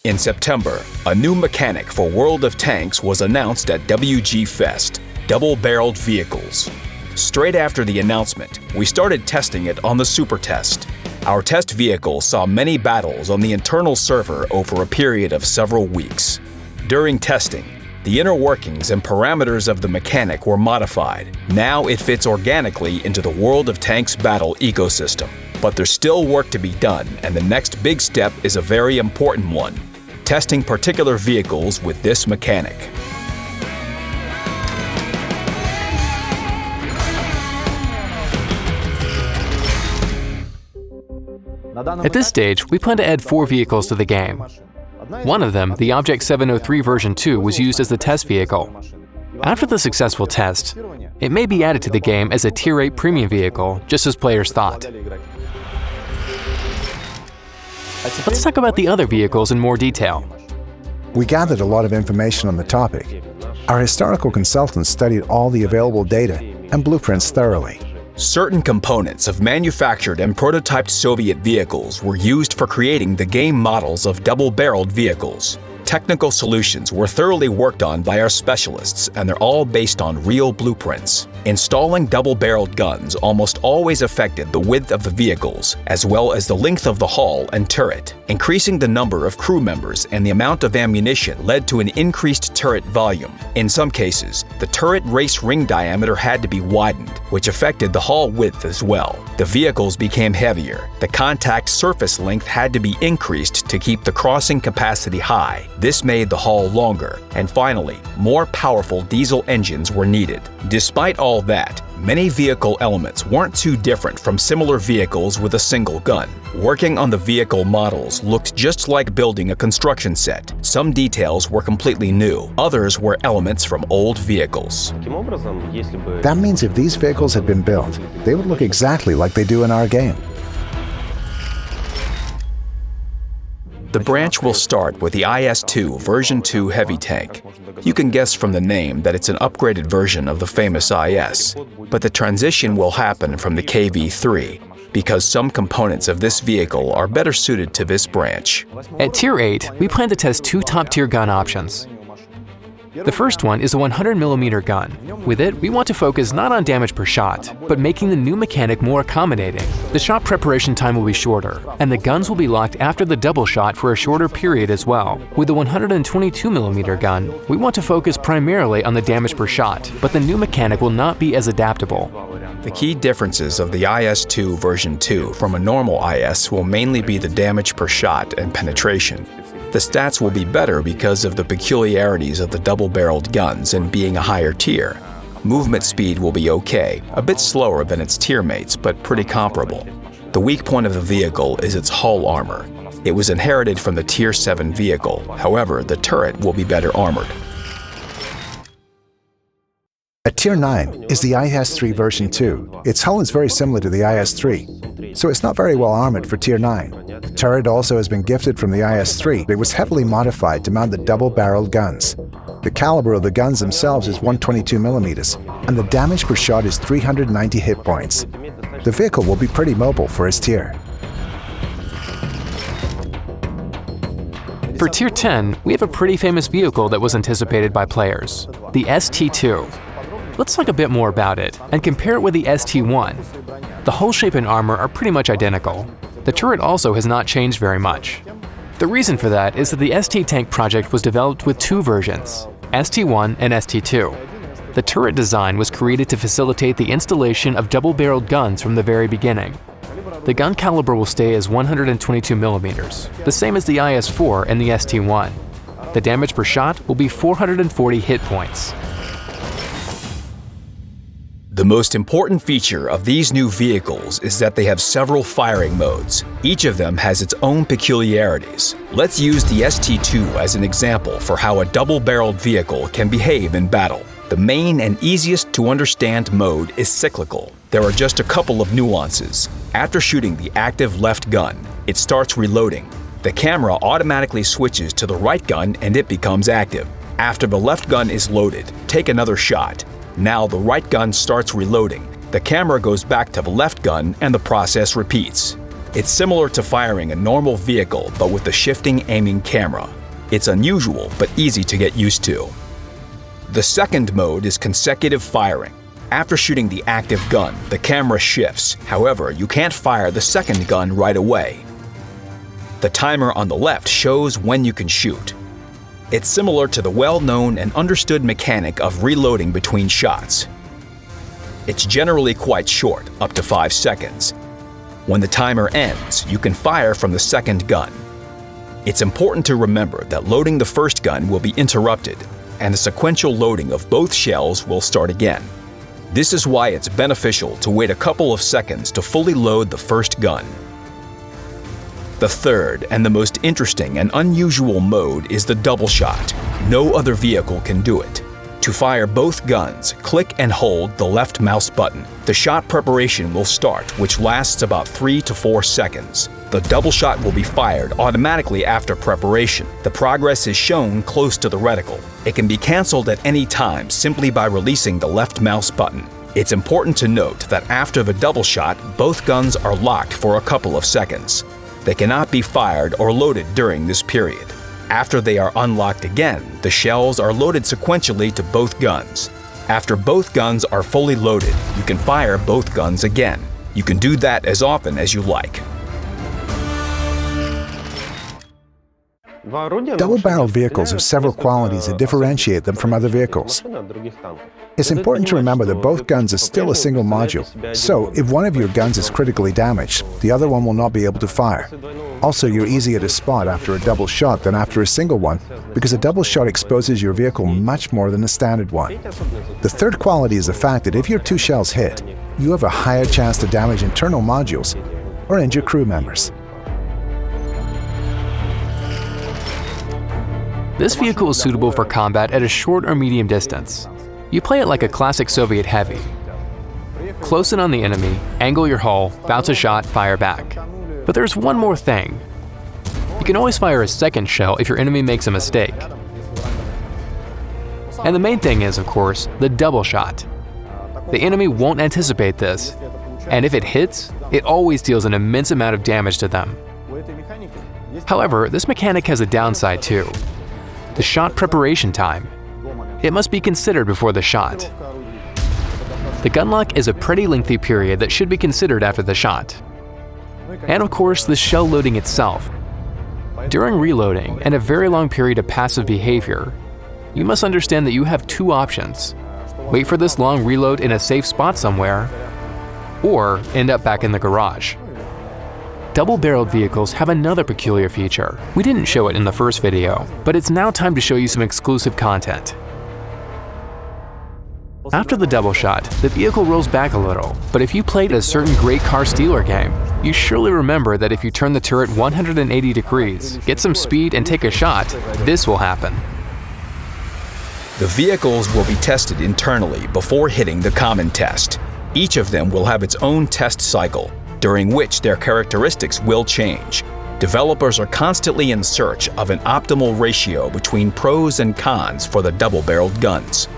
In September, a new mechanic for World of Tanks was announced at WG Fest: double-barreled vehicles. Straight after the announcement, we started testing it on the Supertest. Our test vehicle saw many battles on the internal server over a period of several weeks. During testing, the inner workings and parameters of the mechanic were modified. Now it fits organically into the World of Tanks battle ecosystem. But there's still work to be done, and the next big step is a very important one: testing particular vehicles with this mechanic. At this stage, we plan to add 4 vehicles to the game. One of them, the Object 703 version 2, was used as the test vehicle. After the successful test, it may be added to the game as a Tier 8 premium vehicle, just as players thought. Let's talk about the other vehicles in more detail. We gathered a lot of information on the topic. Our historical consultants studied all the available data and blueprints thoroughly. Certain components of manufactured and prototyped Soviet vehicles were used for creating the game models of double-barreled vehicles. Technical solutions were thoroughly worked on by our specialists, and they're all based on real blueprints. Installing double-barreled guns almost always affected the width of the vehicles, as well as the length of the hull and turret. Increasing the number of crew members and the amount of ammunition led to an increased turret volume. In some cases, the turret race ring diameter had to be widened, which affected the hull width as well. The vehicles became heavier. The contact surface length had to be increased to keep the crossing capacity high. This made the hull longer. And finally, more powerful diesel engines were needed. Despite all that, many vehicle elements weren't too different from similar vehicles with a single gun. Working on the vehicle models looked just like building a construction set. Some details were completely new. Others were elements from old vehicles. That means if these vehicles had been built, they would look exactly like they do in our game. The branch will start with the IS-2 version 2 heavy tank. You can guess from the name that it's an upgraded version of the famous IS, but the transition will happen from the KV-3 because some components of this vehicle are better suited to this branch. At Tier 8, we plan to test 2 top-tier gun options. The first one is a 100mm gun. With it, we want to focus not on damage per shot, but making the new mechanic more accommodating. The shot preparation time will be shorter, and the guns will be locked after the double shot for a shorter period as well. With the 122mm gun, we want to focus primarily on the damage per shot, but the new mechanic will not be as adaptable. The key differences of the IS-2 version 2 from a normal IS will mainly be the damage per shot and penetration. The stats will be better because of the peculiarities of the double-barreled guns and being a higher tier. Movement speed will be okay, a bit slower than its tier mates, but pretty comparable. The weak point of the vehicle is its hull armor. It was inherited from the Tier 7 vehicle, however, the turret will be better armored. At Tier 9 is the IS-3 version 2. Its hull is very similar to the IS-3, so it's not very well armored for Tier 9. The turret also has been gifted from the IS-3, but it was heavily modified to mount the double-barreled guns. The caliber of the guns themselves is 122mm, and the damage per shot is 390 hit points. The vehicle will be pretty mobile for its tier. For Tier 10, we have a pretty famous vehicle that was anticipated by players, the ST2. Let's talk a bit more about it and compare it with the ST1. The hull shape and armor are pretty much identical. The turret also has not changed very much. The reason for that is that the STI Tank project was developed with 2 versions, ST1 and ST2. The turret design was created to facilitate the installation of double-barreled guns from the very beginning. The gun caliber will stay as 122mm, the same as the IS-4 and the ST1. The damage per shot will be 440 hit points. The most important feature of these new vehicles is that they have several firing modes. Each of them has its own peculiarities. Let's use the ST2 as an example for how a double-barreled vehicle can behave in battle. The main and easiest to understand mode is cyclical. There are just a couple of nuances. After shooting the active left gun, it starts reloading. The camera automatically switches to the right gun and it becomes active. After the left gun is loaded, take another shot. Now the right gun starts reloading. The camera goes back to the left gun and the process repeats. It's similar to firing a normal vehicle but with a shifting aiming camera. It's unusual but easy to get used to. The second mode is consecutive firing. After shooting the active gun, the camera shifts. However, you can't fire the second gun right away. The timer on the left shows when you can shoot. It's similar to the well-known and understood mechanic of reloading between shots. It's generally quite short, up to 5 seconds. When the timer ends, you can fire from the second gun. It's important to remember that loading the first gun will be interrupted, and the sequential loading of both shells will start again. This is why it's beneficial to wait a couple of seconds to fully load the first gun. The third and the most interesting and unusual mode is the double shot. No other vehicle can do it. To fire both guns, click and hold the left mouse button. The shot preparation will start, which lasts about 3 to 4 seconds. The double shot will be fired automatically after preparation. The progress is shown close to the reticle. It can be cancelled at any time simply by releasing the left mouse button. It's important to note that after the double shot, both guns are locked for a couple of seconds. They cannot be fired or loaded during this period. After they are unlocked again, the shells are loaded sequentially to both guns. After both guns are fully loaded, you can fire both guns again. You can do that as often as you like. Double-barreled vehicles have several qualities that differentiate them from other vehicles. It's important to remember that both guns are still a single module, so if one of your guns is critically damaged, the other one will not be able to fire. Also, you're easier to spot after a double shot than after a single one, because a double shot exposes your vehicle much more than a standard one. The third quality is the fact that if your 2 shells hit, you have a higher chance to damage internal modules or injure crew members. This vehicle is suitable for combat at a short or medium distance. You play it like a classic Soviet heavy. Close in on the enemy, angle your hull, bounce a shot, fire back. But there's one more thing. You can always fire a second shell if your enemy makes a mistake. And the main thing is, of course, the double shot. The enemy won't anticipate this, and if it hits, it always deals an immense amount of damage to them. However, this mechanic has a downside too. The shot preparation time. It must be considered before the shot. The gun lock is a pretty lengthy period that should be considered after the shot. And of course, the shell loading itself. During reloading and a very long period of passive behavior, you must understand that you have 2 options. Wait for this long reload in a safe spot somewhere, or end up back in the garage. Double-barreled vehicles have another peculiar feature. We didn't show it in the first video, but it's now time to show you some exclusive content. After the double shot, the vehicle rolls back a little, but if you played a certain great car stealer game, you surely remember that if you turn the turret 180 degrees, get some speed and take a shot, this will happen. The vehicles will be tested internally before hitting the common test. Each of them will have its own test cycle, during which their characteristics will change. Developers are constantly in search of an optimal ratio between pros and cons for the double-barreled guns.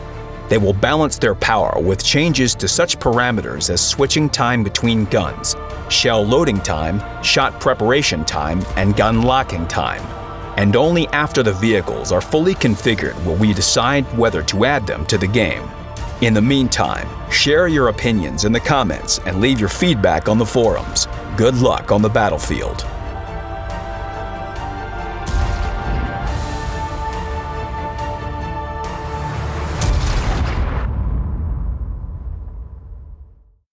They will balance their power with changes to such parameters as switching time between guns, shell loading time, shot preparation time, and gun locking time. And only after the vehicles are fully configured will we decide whether to add them to the game. In the meantime, share your opinions in the comments and leave your feedback on the forums. Good luck on the battlefield.